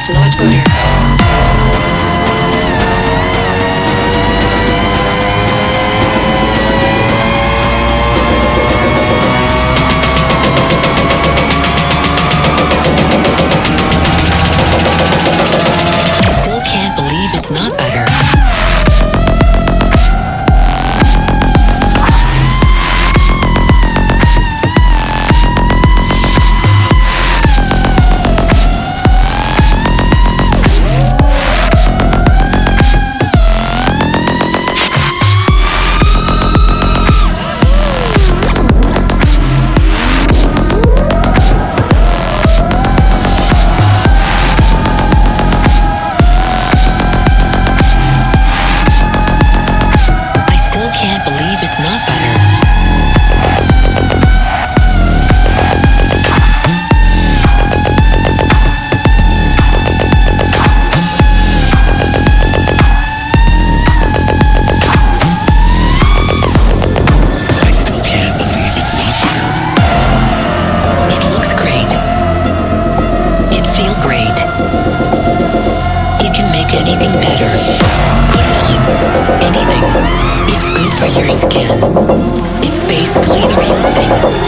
It's not butter. I still can't believe it's not butter. Can't believe it's not butter. I still can't believe it's not butter. It looks great. It feels great. It can make anything better. Put it on. Anything. It's good for your skin. It's basically the real thing.